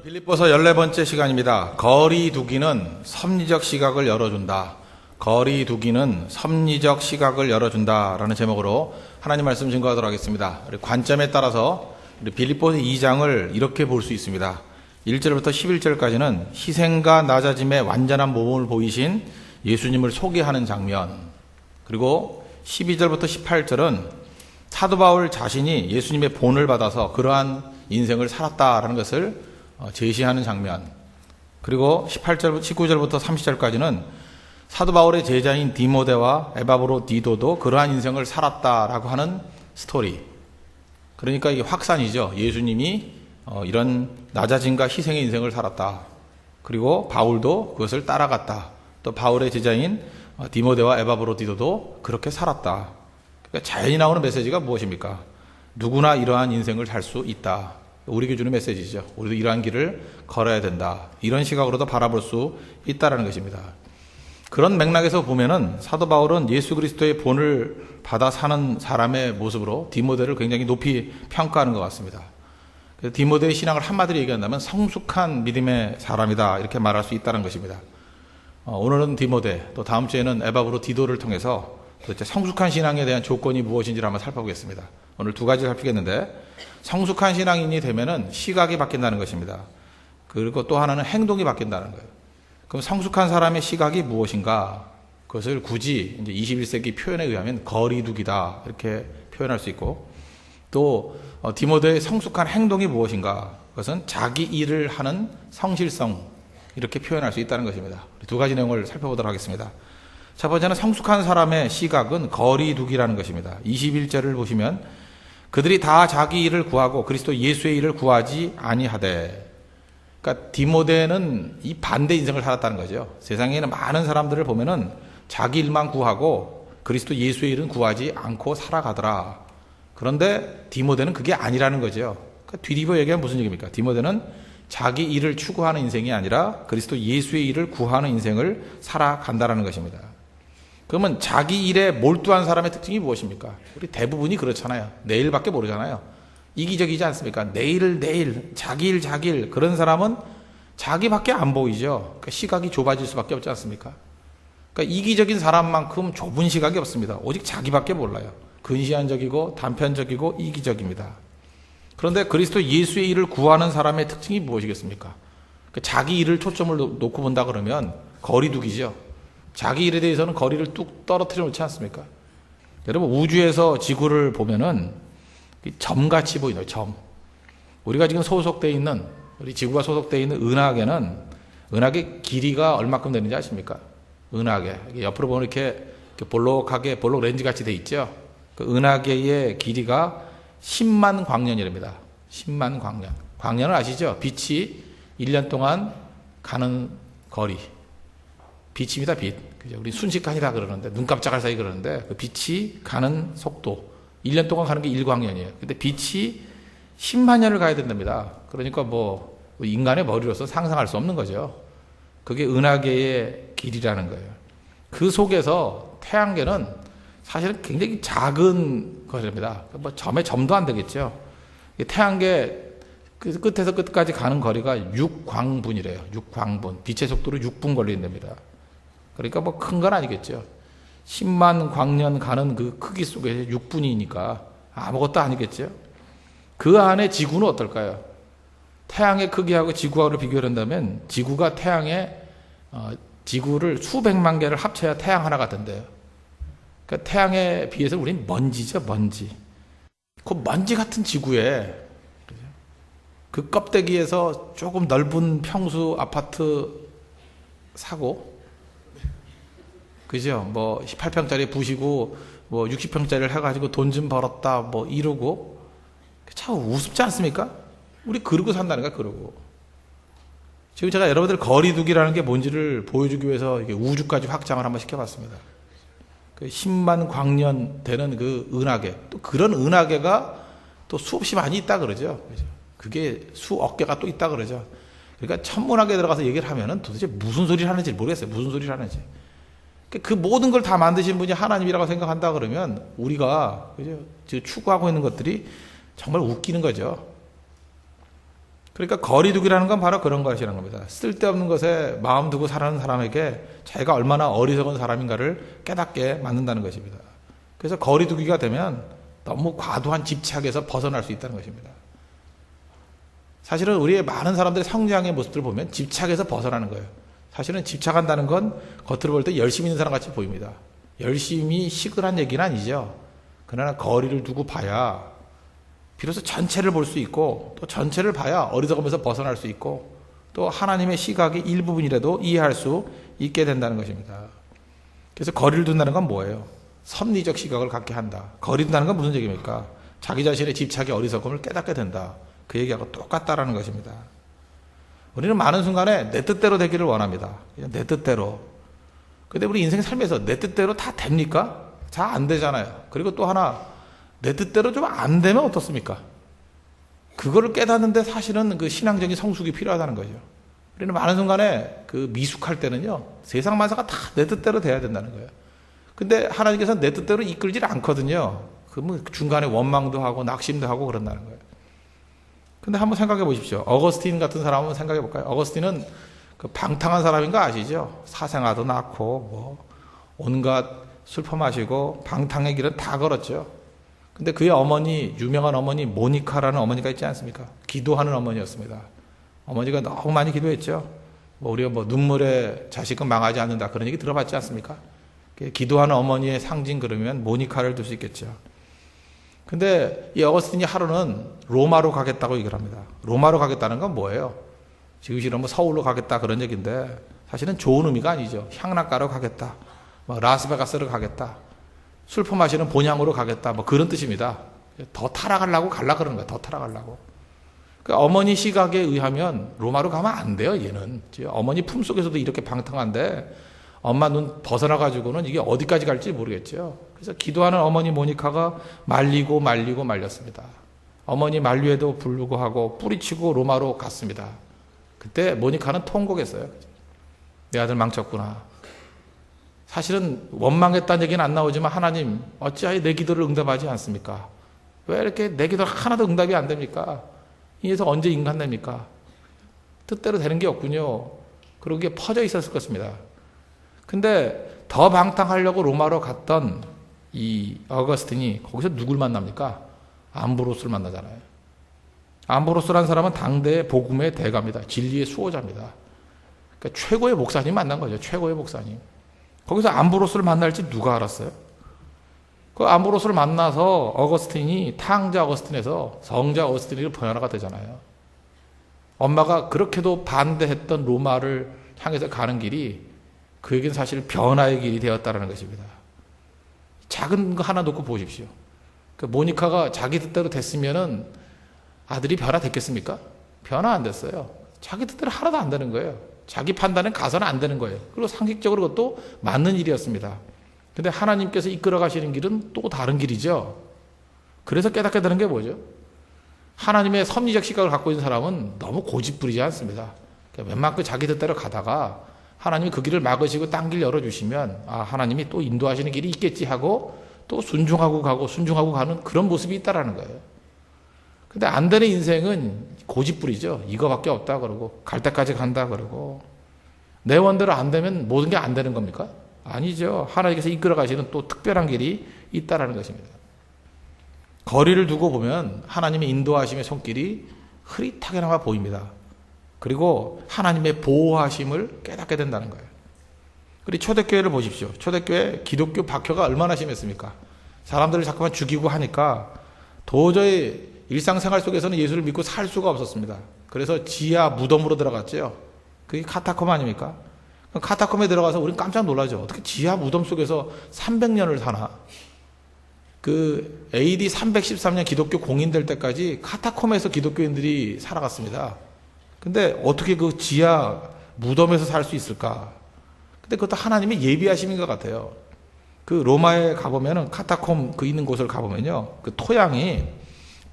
빌립보서 14번째 시간입니다. 거리 두기는 섭리적 시각을 열어준다. 거리 두기는 섭리적 시각을 열어준다. 라는 제목으로 하나님 말씀 증거하도록 하겠습니다. 우리 관점에 따라서 우리 빌립보서 2장을 이렇게 볼 수 있습니다. 1절부터 11절까지는 희생과 낮아짐의 완전한 모범을 보이신 예수님을 소개하는 장면, 그리고 12절부터 18절은 사도 바울 자신이 예수님의 본을 받아서 그러한 인생을 살았다라는 것을 제시하는 장면, 그리고 19절부터 30절까지는 사도 바울의 제자인 디모데와 에바브로디도도 그러한 인생을 살았다라고 하는 스토리. 그러니까 이게 확산이죠. 예수님이 이런 낮아짐과 희생의 인생을 살았다. 그리고 바울도 그것을 따라갔다. 또 바울의 제자인 디모데와 에바브로디도도 그렇게 살았다. 그러니까 자연히 나오는 메시지가 무엇입니까? 누구나 이러한 인생을 살 수 있다. 우리 기준의 메시지죠. 우리도 이러한 길을 걸어야 된다. 이런 시각으로도 바라볼 수 있다는 것입니다. 그런 맥락에서 보면은 사도 바울은 예수 그리스도의 본을 받아 사는 사람의 모습으로 디모데를 굉장히 높이 평가하는 것 같습니다. 그래서 디모데의 신앙을 한마디로 얘기한다면 성숙한 믿음의 사람이다, 이렇게 말할 수 있다는 것입니다. 오늘은 디모데, 또 다음 주에는 에바브로디도를 통해서 도대체 성숙한 신앙에 대한 조건이 무엇인지를 한번 살펴보겠습니다. 오늘 두 가지를 살피겠는데, 성숙한 신앙인이 되면은 시각이 바뀐다는 것입니다. 그리고 또 하나는 행동이 바뀐다는 거예요. 그럼 성숙한 사람의 시각이 무엇인가? 그것을 굳이 이제 21세기 표현에 의하면 거리두기다, 이렇게 표현할 수 있고, 또 디모데의 성숙한 행동이 무엇인가? 그것은 자기 일을 하는 성실성, 이렇게 표현할 수 있다는 것입니다. 두 가지 내용을 살펴보도록 하겠습니다. 첫 번째는 성숙한 사람의 시각은 거리두기라는 것입니다. 21절을 보시면 그들이 다 자기 일을 구하고 그리스도 예수의 일을 구하지 아니하되. 그러니까 디모데는 이 반대 인생을 살았다는 거죠. 세상에는 많은 사람들을 보면은 자기 일만 구하고 그리스도 예수의 일은 구하지 않고 살아가더라. 그런데 디모데는 그게 아니라는 거죠. 그러니까 뒤집어 얘기하면 무슨 얘기입니까? 디모데는 자기 일을 추구하는 인생이 아니라 그리스도 예수의 일을 구하는 인생을 살아간다라는 것입니다. 그러면 자기 일에 몰두한 사람의 특징이 무엇입니까? 우리 대부분이 그렇잖아요. 내일밖에 모르잖아요. 이기적이지 않습니까? 내일, 자기 일. 그런 사람은 자기밖에 안 보이죠. 그러니까 시각이 좁아질 수밖에 없지 않습니까? 그러니까 이기적인 사람만큼 좁은 시각이 없습니다. 오직 자기밖에 몰라요. 근시안적이고 단편적이고 이기적입니다. 그런데 그리스도 예수의 일을 구하는 사람의 특징이 무엇이겠습니까? 그러니까 자기 일을 초점을 놓고 본다 그러면 거리두기죠. 자기 일에 대해서는 거리를 뚝 떨어뜨려 놓지 않습니까? 여러분, 우주에서 지구를 보면은 점같이 보이나요? 점. 우리가 지금 소속되어 있는, 우리 지구가 소속되어 있는 은하계는, 은하계 길이가 얼마큼 되는지 아십니까? 은하계. 옆으로 보면 이렇게 볼록하게, 볼록 렌즈 같이 돼 있죠? 그 은하계의 길이가 10만 광년이랍니다. 10만 광년. 광년을 아시죠? 빛이 1년 동안 가는 거리. 빛입니다, 빛. 그죠? 우리 순식간이다 그러는데, 눈 깜짝할 사이 그러는데, 그 빛이 가는 속도. 1년 동안 가는 게 1광년이에요. 근데 빛이 10만 년을 가야 된답니다. 그러니까 뭐, 인간의 머리로서 상상할 수 없는 거죠. 그게 은하계의 길이라는 거예요. 그 속에서 태양계는 사실은 굉장히 작은 것입니다. 뭐, 점에 점도 안 되겠죠. 태양계 그 끝에서 끝까지 가는 거리가 6광분이래요. 6광분. 빛의 속도로 6분 걸린답니다. 그러니까 뭐 큰 건 아니겠죠. 10만 광년 가는 그 크기 속에 6분이니까 아무것도 아니겠죠. 그 안에 지구는 어떨까요? 태양의 크기하고 지구하고 비교한다면 지구가 지구를 수백만 개를 합쳐야 태양 하나가 된대요. 그러니까 태양에 비해서 우리는 먼지죠, 먼지. 그 먼지 같은 지구에 그 껍데기에서 조금 넓은 평수 아파트 사고, 그죠? 뭐 18평짜리 부시고 뭐 60평짜리를 해가지고 돈 좀 벌었다 뭐 이러고, 참 우습지 않습니까? 우리 그러고 산다는 거야, 그러고. 지금 제가 여러분들 거리두기라는 게 뭔지를 보여주기 위해서 이게 우주까지 확장을 한번 시켜봤습니다. 그 10만 광년 되는 그 은하계, 또 그런 은하계가 또 수없이 많이 있다 그러죠. 그죠? 그게 수억 개가 또 있다 그러죠. 그러니까 천문학에 들어가서 얘기를 하면은 도대체 무슨 소리를 하는지 모르겠어요. 무슨 소리를 하는지. 그 모든 걸 다 만드신 분이 하나님이라고 생각한다 그러면 우리가, 그죠? 지금 추구하고 있는 것들이 정말 웃기는 거죠. 그러니까 거리두기라는 건 바로 그런 것이라는 겁니다. 쓸데없는 것에 마음 두고 살아가는 사람에게 자기가 얼마나 어리석은 사람인가를 깨닫게 만든다는 것입니다. 그래서 거리두기가 되면 너무 과도한 집착에서 벗어날 수 있다는 것입니다. 사실은 우리의 많은 사람들의 성장의 모습들을 보면 집착에서 벗어나는 거예요. 사실은 집착한다는 건 겉으로 볼 때 열심히 있는 사람 같이 보입니다. 열심히 시근한 얘기는 아니죠. 그러나 거리를 두고 봐야 비로소 전체를 볼 수 있고, 또 전체를 봐야 어리석음에서 벗어날 수 있고, 또 하나님의 시각의 일부분이라도 이해할 수 있게 된다는 것입니다. 그래서 거리를 둔다는 건 뭐예요? 섭리적 시각을 갖게 한다. 거리 둔다는 건 무슨 얘기입니까? 자기 자신의 집착의 어리석음을 깨닫게 된다. 그 얘기하고 똑같다라는 것입니다. 우리는 많은 순간에 내 뜻대로 되기를 원합니다. 그냥 내 뜻대로. 근데 우리 인생 삶에서 내 뜻대로 다 됩니까? 잘 안 되잖아요. 그리고 또 하나, 내 뜻대로 좀 안 되면 어떻습니까? 그거를 깨닫는데 사실은 그 신앙적인 성숙이 필요하다는 거죠. 우리는 많은 순간에 그 미숙할 때는요, 세상 만사가 다 내 뜻대로 돼야 된다는 거예요. 근데 하나님께서는 내 뜻대로 이끌질 않거든요. 그러면 중간에 원망도 하고 낙심도 하고 그런다는 거예요. 근데 한번 생각해 보십시오. 어거스틴 같은 사람 한번 생각해 볼까요? 어거스틴은 그 방탕한 사람인 거 아시죠? 사생아도 낳고, 뭐, 온갖 술 퍼마시고, 방탕의 길은 다 걸었죠. 근데 그의 어머니, 유명한 어머니 모니카라는 어머니가 있지 않습니까? 기도하는 어머니였습니다. 어머니가 너무 많이 기도했죠. 뭐 우리가 뭐 눈물에 자식은 망하지 않는다 그런 얘기 들어봤지 않습니까? 기도하는 어머니의 상징 그러면 모니카를 둘 수 있겠죠. 근데 이 어거스틴이 하루는 로마로 가겠다고 얘기를 합니다. 로마로 가겠다는 건 뭐예요? 지금식으로 뭐 서울로 가겠다 그런 얘기인데 사실은 좋은 의미가 아니죠. 향락가로 가겠다. 뭐 라스베가스로 가겠다. 술 퍼마시는 본향으로 가겠다. 뭐 그런 뜻입니다. 더 타락하려고 갈라 그러는 거예요. 더 타락하려고. 그러니까 어머니 시각에 의하면 로마로 가면 안 돼요. 얘는. 어머니 품속에서도 이렇게 방탕한데 엄마 눈 벗어나가지고는 이게 어디까지 갈지 모르겠죠. 그래서 기도하는 어머니 모니카가 말리고 말렸습니다. 어머니 만류에도 불구하고 뿌리치고 로마로 갔습니다. 그때 모니카는 통곡했어요. 내 아들 망쳤구나. 사실은 원망했다는 얘기는 안 나오지만 하나님 어찌하여 내 기도를 응답하지 않습니까? 왜 이렇게 내 기도 하나도 응답이 안 됩니까? 이 녀석 언제 인간 됩니까? 뜻대로 되는 게 없군요. 그리고 그게 퍼져 있었을 것입니다. 근데 더 방탕하려고 로마로 갔던 이 어거스틴이 거기서 누굴 만납니까? 암브로스를 만나잖아요. 암브로스라는 사람은 당대의 복음의 대가입니다. 진리의 수호자입니다. 그러니까 최고의 목사님 만난 거죠. 최고의 목사님. 거기서 암브로스를 만날지 누가 알았어요? 그 암브로스를 만나서 어거스틴이 탕자 어거스틴에서 성자 어거스틴으로 변화가 되잖아요. 엄마가 그렇게도 반대했던 로마를 향해서 가는 길이 그에게는 사실 변화의 길이 되었다는 것입니다. 작은 거 하나 놓고 보십시오. 그 모니카가 자기 뜻대로 됐으면은 아들이 변화됐겠습니까? 변화 안 됐어요. 자기 뜻대로 하나도 안 되는 거예요. 자기 판단은 가서는 안 되는 거예요. 그리고 상식적으로 그것도 맞는 일이었습니다. 근데 하나님께서 이끌어 가시는 길은 또 다른 길이죠. 그래서 깨닫게 되는 게 뭐죠? 하나님의 섭리적 시각을 갖고 있는 사람은 너무 고집부리지 않습니다. 웬만큼 자기 뜻대로 가다가 하나님이 그 길을 막으시고 딴 길 열어주시면 아 하나님이 또 인도하시는 길이 있겠지 하고 또 순종하고 가는 그런 모습이 있다라는 거예요. 근데 안 되는 인생은 고집부리죠. 이거밖에 없다 그러고 갈 때까지 간다 그러고 내 원대로 안 되면 모든 게 안 되는 겁니까? 아니죠. 하나님께서 이끌어 가시는 또 특별한 길이 있다라는 것입니다. 거리를 두고 보면 하나님의 인도하심의 손길이 흐릿하게나마 보입니다. 그리고 하나님의 보호하심을 깨닫게 된다는 거예요. 그리고 초대교회를 보십시오. 초대교회 기독교 박혀가 얼마나 심했습니까? 사람들을 자꾸만 죽이고 하니까 도저히 일상생활 속에서는 예수를 믿고 살 수가 없었습니다. 그래서 지하 무덤으로 들어갔죠. 그게 카타콤 아닙니까? 카타콤에 들어가서 우리는 깜짝 놀라죠. 어떻게 지하 무덤 속에서 300년을 사나? 그 AD 313년 기독교 공인될 때까지 카타콤에서 기독교인들이 살아갔습니다. 근데 어떻게 그 지하 무덤에서 살 수 있을까? 근데 그것도 하나님의 예비하심인 것 같아요. 그 로마에 가보면은 카타콤 그 있는 곳을 가보면요. 그 토양이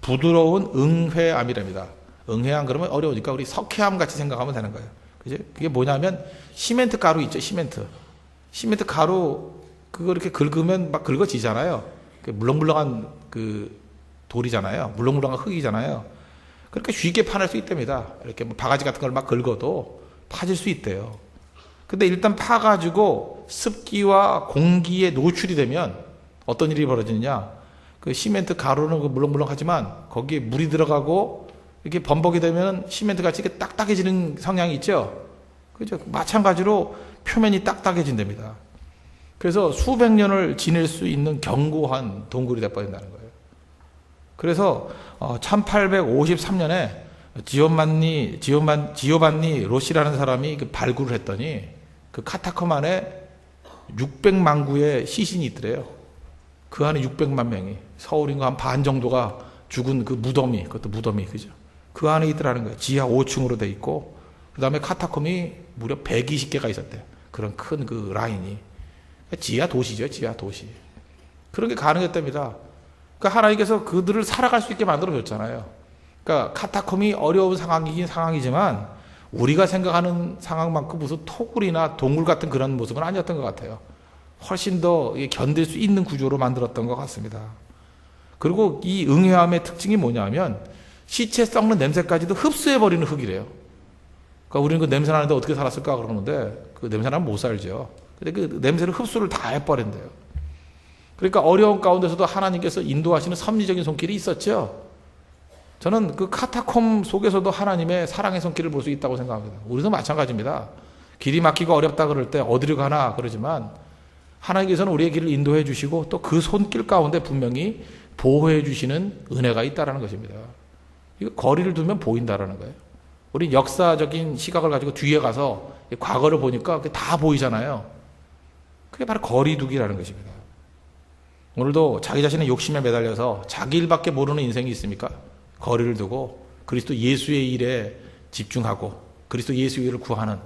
부드러운 응회암이랍니다. 응회암 그러면 어려우니까 우리 석회암 같이 생각하면 되는 거예요. 그죠? 그게 뭐냐면 시멘트 가루 있죠, 시멘트. 시멘트 가루 그거 이렇게 긁으면 막 긁어지잖아요. 그 물렁물렁한 그 돌이잖아요. 물렁물렁한 흙이잖아요. 그렇게 쉽게 파낼 수 있답니다. 이렇게 뭐 바가지 같은 걸 막 긁어도 파질 수 있대요. 근데 일단 파가지고 습기와 공기에 노출이 되면 어떤 일이 벌어지느냐. 그 시멘트 가루는 물렁물렁하지만 거기에 물이 들어가고 이렇게 범벅이 되면 시멘트 같이 이렇게 딱딱해지는 성향이 있죠. 그죠? 마찬가지로 표면이 딱딱해진답니다. 그래서 수백 년을 지낼 수 있는 견고한 동굴이 돼버린다는 거예요. 그래서 1853년에 지오반니 로시라는 사람이 그 발굴을 했더니 그 카타콤 안에 600만 구의 시신이 있더래요. 그 안에 600만 명이, 서울인가 한 반 정도가 죽은 그 무덤이, 그것도 무덤이, 그죠? 그 안에 있더라는 거예요. 지하 5층으로 돼 있고, 그 다음에 카타콤이 무려 120개가 있었대요. 그런 큰 그 라인이. 지하 도시죠, 지하 도시. 그런 게 가능했답니다. 그러니까 하나님께서 그들을 살아갈 수 있게 만들어줬잖아요. 그러니까 카타콤이 어려운 상황이긴 상황이지만 우리가 생각하는 상황만큼 무슨 토굴이나 동굴 같은 그런 모습은 아니었던 것 같아요. 훨씬 더 견딜 수 있는 구조로 만들었던 것 같습니다. 그리고 이 응회함의 특징이 뭐냐면 시체 썩는 냄새까지도 흡수해버리는 흙이래요. 그러니까 우리는 그 냄새 나는데 어떻게 살았을까 그러는데 그 냄새 나면 못 살죠. 근데 그 냄새를 흡수를 다 해버린대요. 그러니까 어려운 가운데서도 하나님께서 인도하시는 섭리적인 손길이 있었죠. 저는 그 카타콤 속에서도 하나님의 사랑의 손길을 볼 수 있다고 생각합니다. 우리도 마찬가지입니다. 길이 막히고 어렵다 그럴 때 어디로 가나 그러지만 하나님께서는 우리의 길을 인도해 주시고 또 그 손길 가운데 분명히 보호해 주시는 은혜가 있다는 것입니다. 이거 거리를 두면 보인다라는 거예요. 우리 역사적인 시각을 가지고 뒤에 가서 과거를 보니까 그게 다 보이잖아요. 그게 바로 거리두기라는 것입니다. 오늘도 자기 자신의 욕심에 매달려서 자기 일밖에 모르는 인생이 있습니까? 거리를 두고 그리스도 예수의 일에 집중하고 그리스도 예수의 일을 구하는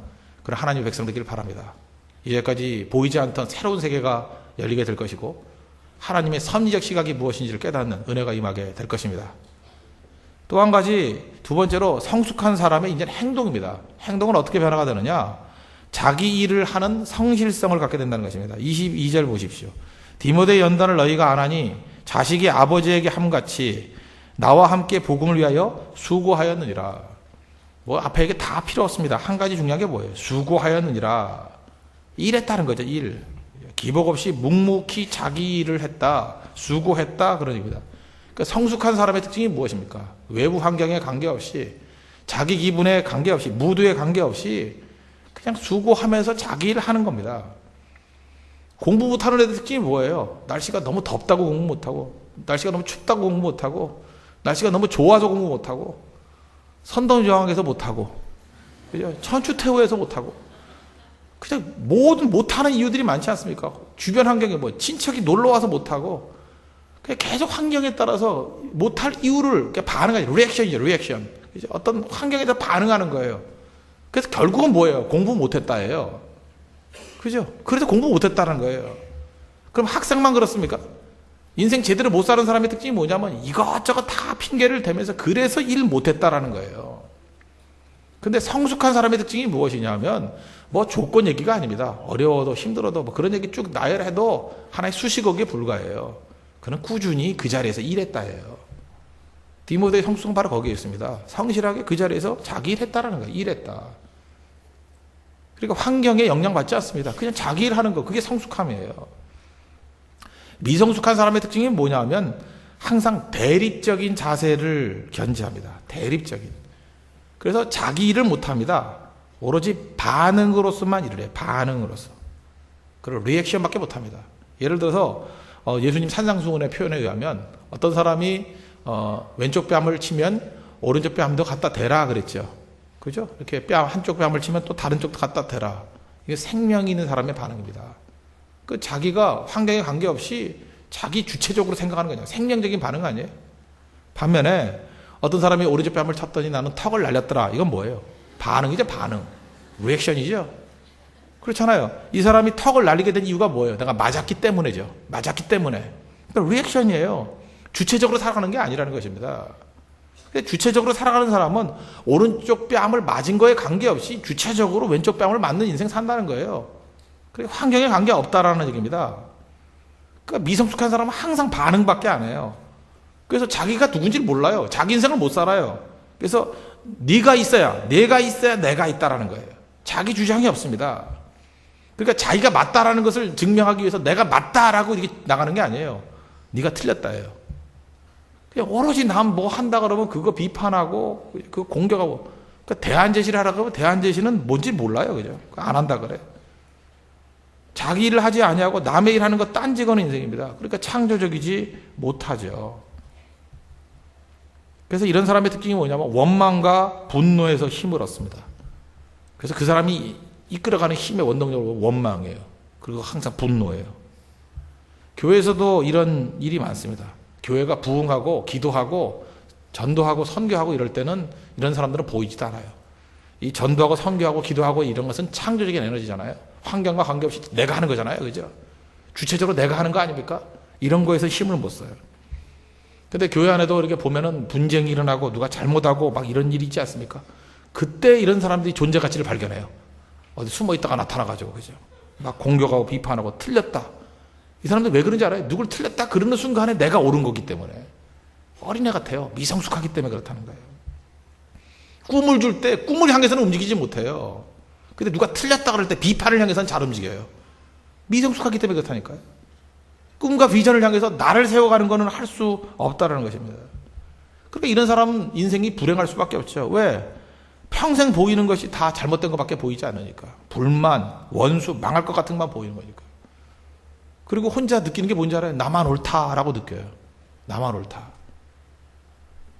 그런 하나님의 백성 되기를 바랍니다. 이제까지 보이지 않던 새로운 세계가 열리게 될 것이고 하나님의 섭리적 시각이 무엇인지를 깨닫는 은혜가 임하게 될 것입니다. 또 한 가지, 두 번째로 성숙한 사람의 이제는 행동입니다. 행동은 어떻게 변화가 되느냐? 자기 일을 하는 성실성을 갖게 된다는 것입니다. 22절 보십시오. 디모데 연단을 너희가 안 하니 자식이 아버지에게 함같이 나와 함께 복음을 위하여 수고하였느니라. 뭐 앞에 이게 다 필요 없습니다. 한 가지 중요한 게 뭐예요? 수고하였느니라. 일했다는 거죠. 일. 기복 없이 묵묵히 자기 일을 했다. 수고했다. 그런 얘기입니다. 그러니까 성숙한 사람의 특징이 무엇입니까? 외부 환경에 관계없이 자기 기분에 관계없이 무드에 관계없이 그냥 수고하면서 자기 일을 하는 겁니다. 공부 못하는 애들 특징이 뭐예요? 날씨가 너무 덥다고 공부 못하고 날씨가 너무 춥다고 공부 못하고 날씨가 너무 좋아서 공부 못하고 선동저항해서 못하고 그죠? 천추태후해서 못하고 그냥 모든 못하는 이유들이 많지 않습니까? 주변 환경에 뭐 친척이 놀러와서 못하고 그냥 계속 환경에 따라서 못할 이유를 반응하죠. 리액션이죠. 리액션. 그죠? 어떤 환경에 대해 반응하는 거예요. 그래서 결국은 뭐예요? 공부 못했다예요. 그죠? 그래서 공부 못했다는 거예요. 그럼 학생만 그렇습니까? 인생 제대로 못 사는 사람의 특징이 뭐냐면 이것저것 다 핑계를 대면서 그래서 일 못했다라는 거예요. 근데 성숙한 사람의 특징이 무엇이냐면 뭐 조건 얘기가 아닙니다. 어려워도 힘들어도 뭐 그런 얘기 쭉 나열해도 하나의 수식어기에 불과해요. 그는 꾸준히 그 자리에서 일했다예요. 디모데의 성숙은 바로 거기에 있습니다. 성실하게 그 자리에서 자기 일했다라는 거예요. 일했다. 그러니까 환경에 영향받지 않습니다. 그냥 자기 일하는 거. 그게 성숙함이에요. 미성숙한 사람의 특징이 뭐냐면 항상 대립적인 자세를 견지합니다. 대립적인. 그래서 자기 일을 못합니다. 오로지 반응으로서만 일을 해요. 반응으로서. 그리고 리액션밖에 못합니다. 예를 들어서 예수님 산상수훈의 표현에 의하면 어떤 사람이 왼쪽 뺨을 치면 오른쪽 뺨도 갖다 대라 그랬죠. 그죠? 이렇게 한쪽 뺨을 치면 또 다른 쪽도 갖다 대라. 이게 생명이 있는 사람의 반응입니다. 그 자기가 환경에 관계없이 자기 주체적으로 생각하는 거냐. 생명적인 반응 아니에요? 반면에 어떤 사람이 오른쪽 뺨을 쳤더니 나는 턱을 날렸더라. 이건 뭐예요? 반응이죠, 반응. 리액션이죠. 그렇잖아요. 이 사람이 턱을 날리게 된 이유가 뭐예요? 내가 맞았기 때문이죠. 맞았기 때문에. 그러니까 리액션이에요. 주체적으로 살아가는 게 아니라는 것입니다. 주체적으로 살아가는 사람은 오른쪽 뺨을 맞은 거에 관계없이 주체적으로 왼쪽 뺨을 맞는 인생 산다는 거예요. 그러니까 환경에 관계없다라는 얘기입니다. 그러니까 미성숙한 사람은 항상 반응밖에 안 해요. 그래서 자기가 누군지를 몰라요. 자기 인생을 못 살아요. 그래서 네가 있어야, 내가 있어야 내가 있다라는 거예요. 자기 주장이 없습니다. 그러니까 자기가 맞다라는 것을 증명하기 위해서 내가 맞다라고 이렇게 나가는 게 아니에요. 네가 틀렸다예요. 그냥 오로지 남 뭐 한다 그러면 그거 비판하고 그거 공격하고, 그러니까 대안 제시를 하라 그러면 대안 제시는 뭔지 몰라요. 그죠? 안 한다 그래. 자기 일을 하지 아니하고 남의 일 하는 거 딴지거는 인생입니다. 그러니까 창조적이지 못하죠. 그래서 이런 사람의 특징이 뭐냐면 원망과 분노에서 힘을 얻습니다. 그래서 그 사람이 이끌어가는 힘의 원동력은 원망이에요. 그리고 항상 분노예요. 교회에서도 이런 일이 많습니다. 교회가 부흥하고 기도하고 전도하고 선교하고 이럴 때는 이런 사람들은 보이지도 않아요. 이 전도하고 선교하고 기도하고 이런 것은 창조적인 에너지잖아요. 환경과 관계없이 내가 하는 거잖아요. 그죠? 주체적으로 내가 하는 거 아닙니까? 이런 거에서 힘을 못 써요. 근데 교회 안에도 이렇게 보면은 분쟁이 일어나고 누가 잘못하고 막 이런 일이 있지 않습니까? 그때 이런 사람들이 존재 가치를 발견해요. 어디 숨어 있다가 나타나가지고, 그죠? 막 공격하고 비판하고 틀렸다. 이 사람들 왜 그런지 알아요? 누굴 틀렸다 그러는 순간에 내가 옳은 거기 때문에. 어린애 같아요. 미성숙하기 때문에 그렇다는 거예요. 꿈을 줄 때 꿈을 향해서는 움직이지 못해요. 근데 누가 틀렸다 그럴 때 비판을 향해서는 잘 움직여요. 미성숙하기 때문에 그렇다니까요. 꿈과 비전을 향해서 나를 세워가는 것은 할 수 없다는 것입니다. 그러니까 이런 사람은 인생이 불행할 수밖에 없죠. 왜? 평생 보이는 것이 다 잘못된 것밖에 보이지 않으니까. 불만, 원수, 망할 것 같은 것만 보이는 거니까. 그리고 혼자 느끼는 게 뭔지 알아요? 나만 옳다라고 느껴요. 나만 옳다.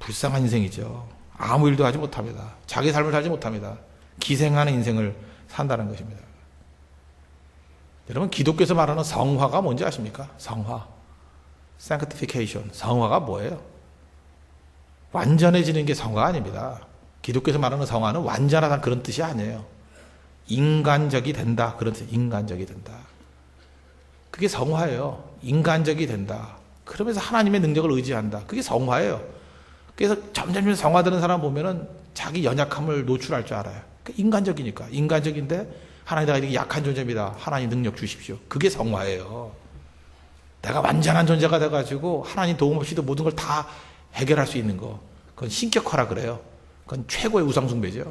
불쌍한 인생이죠. 아무 일도 하지 못합니다. 자기 삶을 살지 못합니다. 기생하는 인생을 산다는 것입니다. 여러분, 기독교에서 말하는 성화가 뭔지 아십니까? 성화. sanctification. 성화가 뭐예요? 완전해지는 게 성화 아닙니다. 기독교에서 말하는 성화는 완전하다는 그런 뜻이 아니에요. 인간적이 된다. 그런 뜻. 인간적이 된다. 그게 성화예요. 인간적이 된다. 그러면서 하나님의 능력을 의지한다. 그게 성화예요. 그래서 점점 성화되는 사람 보면은 자기 연약함을 노출할 줄 알아요. 인간적이니까. 인간적인데 하나님 내가 이렇게 약한 존재입니다. 하나님 능력 주십시오. 그게 성화예요. 내가 완전한 존재가 돼가지고 하나님 도움 없이도 모든 걸 다 해결할 수 있는 거. 그건 신격화라 그래요. 그건 최고의 우상숭배죠.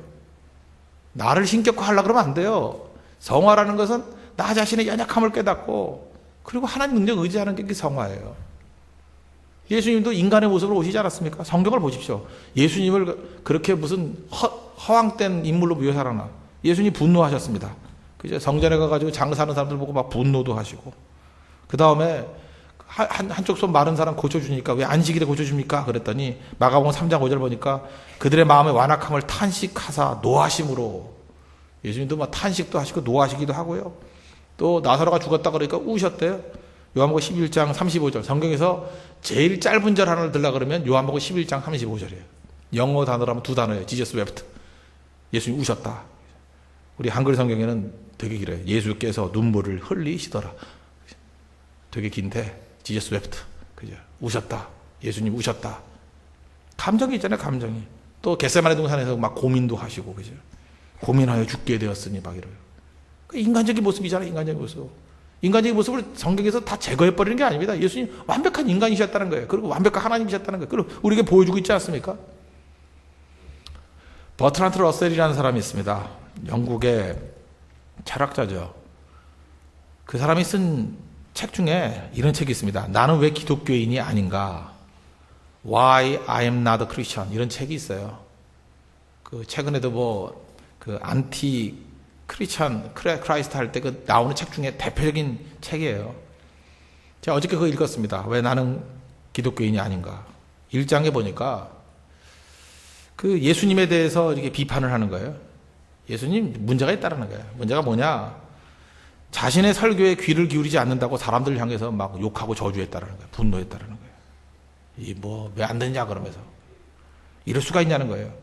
나를 신격화하려고 그러면 안 돼요. 성화라는 것은 나 자신의 연약함을 깨닫고 그리고 하나님 능력 의지하는 게 성화예요. 예수님도 인간의 모습으로 오시지 않았습니까? 성경을 보십시오. 예수님을 그렇게 무슨 허황된 인물로 묘사하나. 예수님 분노하셨습니다. 그죠? 성전에 가가지고 장사하는 사람들 보고 막 분노도 하시고. 그 다음에 한쪽 손 마른 사람 고쳐주니까 왜 안식일에 고쳐줍니까? 그랬더니 마가복음 3장 5절 보니까 그들의 마음의 완악함을 탄식하사 노하심으로. 예수님도 막 탄식도 하시고 노하시기도 하고요. 또 나사로가 죽었다 그러니까 우셨대요. 요한복음 11장 35절. 성경에서 제일 짧은 절 하나를 들라 그러면 요한복음 11장 35절이에요. 영어 단어로 하면 두 단어예요. Jesus wept. 예수님 우셨다. 우리 한글 성경에는 되게 길어요. 예수께서 눈물을 흘리시더라. 되게 긴데 Jesus wept. 그죠? 우셨다. 예수님 우셨다. 감정이 있잖아요. 감정이. 또 겟세마네 동산에서 막 고민도 하시고, 그죠? 고민하여 죽게 되었으니 막 이래요. 인간적인 모습이잖아요. 인간적인 모습. 인간적인 모습을 성경에서 다 제거해버리는 게 아닙니다. 예수님 완벽한 인간이셨다는 거예요. 그리고 완벽한 하나님이셨다는 거예요. 그리고 우리에게 보여주고 있지 않습니까? 버트란트 러셀이라는 사람이 있습니다. 영국의 철학자죠. 그 사람이 쓴 책 중에 이런 책이 있습니다. 나는 왜 기독교인이 아닌가? Why I am not a Christian. 이런 책이 있어요. 그 최근에도 그 안티 크리스천 크라이스트 할 때 그 나오는 책 중에 대표적인 책이에요. 제가 어저께 그거 읽었습니다. 왜 나는 기독교인이 아닌가? 1장에 보니까 그 예수님에 대해서 이렇게 비판을 하는 거예요. 예수님 문제가 있다는 거예요. 문제가 뭐냐? 자신의 설교에 귀를 기울이지 않는다고 사람들을 향해서 막 욕하고 저주했다는 거예요. 분노했다는 거예요. 이 왜 안 되냐 그러면서 이럴 수가 있냐는 거예요.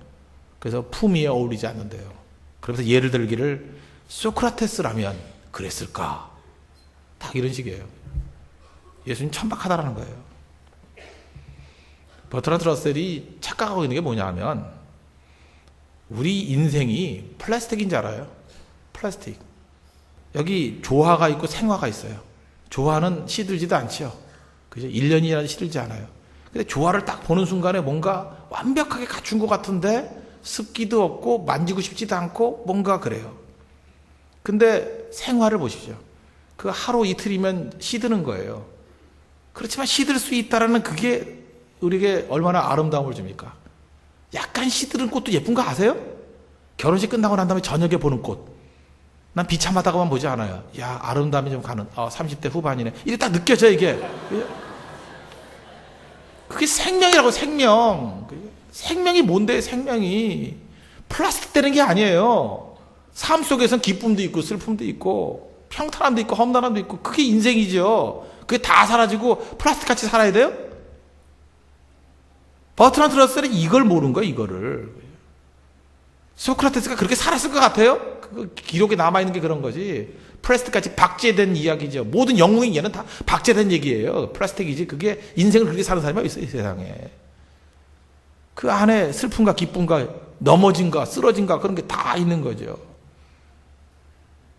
그래서 품위에 어울리지 않는데요. 그러면서 예를 들기를 소크라테스라면 그랬을까? 딱 이런 식이에요. 예수님 천박하다라는 거예요. 버트란트 러셀이 착각하고 있는 게 뭐냐 하면 우리 인생이 플라스틱인 줄 알아요. 플라스틱. 여기 조화가 있고 생화가 있어요. 조화는 시들지도 않죠. 그죠? 1년이나 시들지 않아요. 근데 조화를 딱 보는 순간에 뭔가 완벽하게 갖춘 것 같은데 습기도 없고 만지고 싶지도 않고 뭔가 그래요. 근데 생활을 보십시오. 그 하루 이틀이면 시드는 거예요. 그렇지만 시들 수 있다라는 그게 우리에게 얼마나 아름다움을 줍니까? 약간 시드는 꽃도 예쁜 거 아세요? 결혼식 끝나고 난 다음에 저녁에 보는 꽃. 난 비참하다고만 보지 않아요. 야, 아름다움이 좀 가는, 30대 후반이네. 이게 딱 느껴져, 이게. 그게 생명이라고, 생명. 생명이 뭔데, 생명이. 플라스틱 되는 게 아니에요. 삶 속에서는 기쁨도 있고, 슬픔도 있고, 평탄함도 있고, 험난함도 있고, 그게 인생이죠. 그게 다 사라지고, 플라스틱 같이 살아야 돼요? 버트란드 러셀은 이걸 모르는 거예요, 이거를. 소크라테스가 그렇게 살았을 것 같아요? 그 기록에 남아있는 게 그런 거지. 플라스틱같이 박제된 이야기죠. 모든 영웅의 얘는 다 박제된 얘기예요. 플라스틱이지. 그게 인생을 그렇게 사는 사람이 있어요, 이 세상에. 그 안에 슬픔과 기쁨과 넘어짐과 쓰러짐과 그런 게 다 있는 거죠.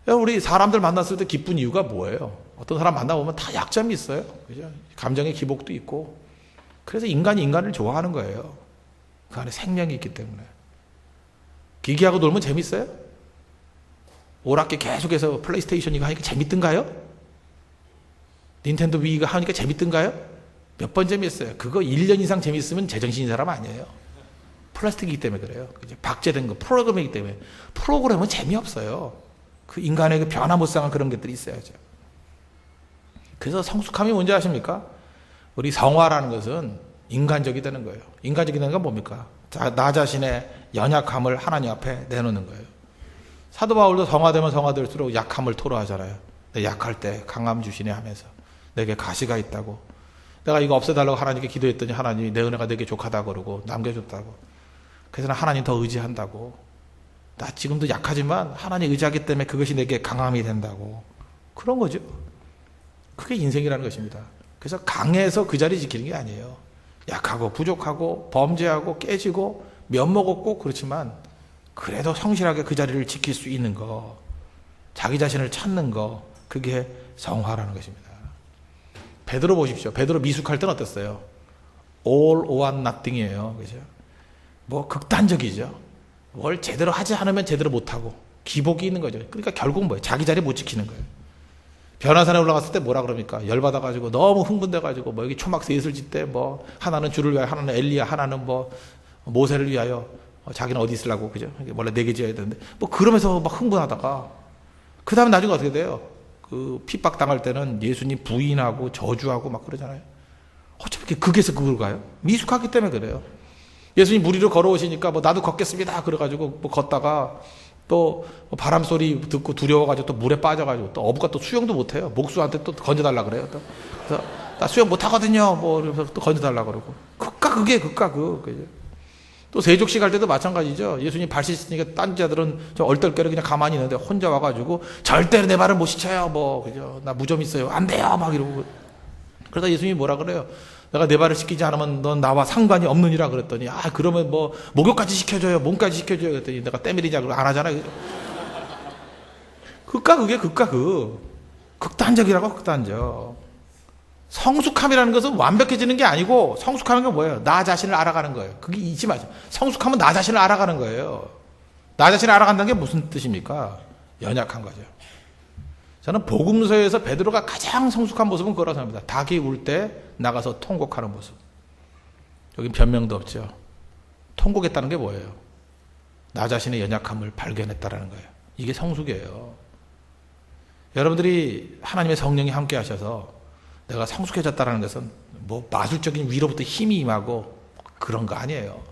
우리 사람들 만났을 때 기쁜 이유가 뭐예요? 어떤 사람 만나보면 다 약점이 있어요. 그죠? 감정의 기복도 있고. 그래서 인간이 인간을 좋아하는 거예요. 그 안에 생명이 있기 때문에. 기기하고 놀면 재밌어요? 오락기 계속해서 플레이스테이션 이거 하니까 재밌던가요? 닌텐도 위가 하니까 재밌던가요? 몇 번 재밌어요. 그거 1년 이상 재밌으면 제정신인 사람 아니에요. 플라스틱이기 때문에 그래요. 박제된 거, 프로그램이기 때문에. 프로그램은 재미없어요. 그 인간의 그 변화무쌍한 그런 것들이 있어야죠. 그래서 성숙함이 뭔지 아십니까? 우리 성화라는 것은 인간적이 되는 거예요. 인간적이 되는 건 뭡니까? 나 자신의 연약함을 하나님 앞에 내놓는 거예요. 사도 바울도 성화되면 성화될수록 약함을 토로하잖아요. 내 약할 때 강함 주시네 하면서 내게 가시가 있다고. 내가 이거 없애달라고 하나님께 기도했더니 하나님이 내 은혜가 내게 족하다고 그러고 남겨줬다고. 그래서 난 하나님 더 의지한다고. 나 지금도 약하지만 하나님 의지하기 때문에 그것이 내게 강함이 된다고. 그런 거죠. 그게 인생이라는 것입니다. 그래서 강해서 그 자리 지키는 게 아니에요. 약하고 부족하고 범죄하고 깨지고 면목 없고 그렇지만 그래도 성실하게 그 자리를 지킬 수 있는 거, 자기 자신을 찾는 거, 그게 성화라는 것입니다. 베드로 보십시오. 베드로 미숙할 때는 어땠어요? all or nothing이에요. 그죠? 뭐 극단적이죠. 뭘 제대로 하지 않으면 제대로 못하고 기복이 있는 거죠. 그러니까 결국 뭐예요? 자기 자리 못 지키는 거예요. 변화산에 올라갔을 때 뭐라 그럽니까? 열받아가지고 너무 흥분돼가지고 뭐 여기 초막 셋을 짓대 뭐 하나는 주를 위하여 하나는 엘리야 하나는 뭐 모세를 위하여 자기는 어디 있으려고 그죠? 원래 4개 지어야 되는데 뭐 그러면서 막 흥분하다가 그 다음에 나중에 어떻게 돼요? 그 핍박 당할 때는 예수님 부인하고 저주하고 막 그러잖아요. 어차피 극에서 그걸 가요? 미숙하기 때문에 그래요. 예수님 물 위로 걸어오시니까 뭐 나도 걷겠습니다. 그래가지고 뭐 걷다가 또 바람 소리 듣고 두려워가지고 또 물에 빠져가지고 또 어부가 또 수영도 못해요. 목수한테 또 건져달라 그래요. 또 그래서 나 수영 못하거든요. 뭐 이러면서 또 건져달라 그러고 극과 극이에요. 극과 극. 또 세족식 할 때도 마찬가지죠. 예수님 발 씻으니까 딴 자들은 좀 얼떨결에 그냥 가만히 있는데 혼자 와가지고 절대로 내 발을 못 씻어요. 뭐 그죠? 나 무좀 있어요. 안 돼요. 막 이러고 그러다 예수님이 뭐라 그래요? 내가 내 발을 씻기지 않으면 넌 나와 상관이 없느니라 그랬더니 그러면 뭐 목욕까지 시켜줘요. 몸까지 시켜줘요. 그랬더니 내가 때밀이냐 그러고 안 하잖아요. 극과 극이에요. 극과 극. 극단적이라고 극단적. 성숙함이라는 것은 완벽해지는 게 아니고 성숙하는 건 뭐예요? 나 자신을 알아가는 거예요. 그게 잊지 마세요. 성숙하면 나 자신을 알아가는 거예요. 나 자신을 알아간다는 게 무슨 뜻입니까? 연약한 거죠. 저는 복음서에서 베드로가 가장 성숙한 모습은 그거라고 생각합니다. 닭이 울 때 나가서 통곡하는 모습. 여긴 변명도 없죠. 통곡했다는 게 뭐예요? 나 자신의 연약함을 발견했다라는 거예요. 이게 성숙이에요. 여러분들이 하나님의 성령이 함께 하셔서 내가 성숙해졌다는 것은 뭐 마술적인 위로부터 힘이 임하고 그런 거 아니에요.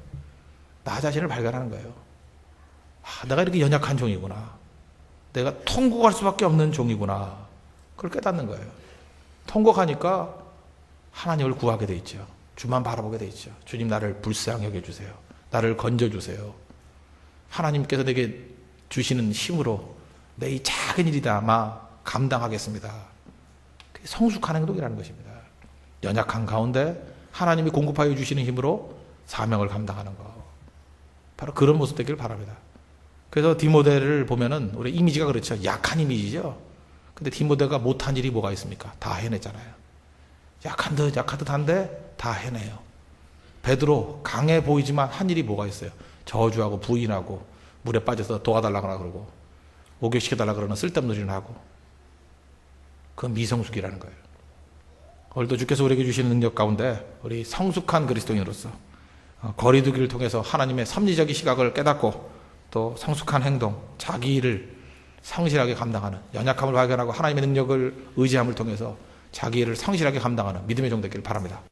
나 자신을 발견하는 거예요. 내가 이렇게 연약한 종이구나. 내가 통곡할 수밖에 없는 종이구나. 그걸 깨닫는 거예요. 통곡하니까 하나님을 구하게 돼 있죠. 주만 바라보게 돼 있죠. 주님 나를 불쌍히 여겨주세요. 나를 건져주세요. 하나님께서 내게 주시는 힘으로 내 이 작은 일이다 아마 감당하겠습니다. 그게 성숙한 행동이라는 것입니다. 연약한 가운데 하나님이 공급하여 주시는 힘으로 사명을 감당하는 거. 바로 그런 모습 되기를 바랍니다. 그래서 디모데를 보면은 우리 이미지가 그렇죠. 약한 이미지죠. 근데 디모데가 못한 일이 뭐가 있습니까? 다 해냈잖아요. 약한 듯 한데 다 해내요. 베드로 강해 보이지만 한 일이 뭐가 있어요? 저주하고 부인하고 물에 빠져서 도와달라거나 그러고 목욕시켜달라 그러는 쓸데없는 일을 하고, 그건 미성숙이라는 거예요. 오늘도 주께서 우리에게 주시는 능력 가운데 우리 성숙한 그리스도인으로서 거리두기를 통해서 하나님의 섭리적인 시각을 깨닫고 또 성숙한 행동, 자기 일을 성실하게 감당하는, 연약함을 발견하고 하나님의 능력을 의지함을 통해서 자기 일을 성실하게 감당하는 믿음의 종 되기를 바랍니다.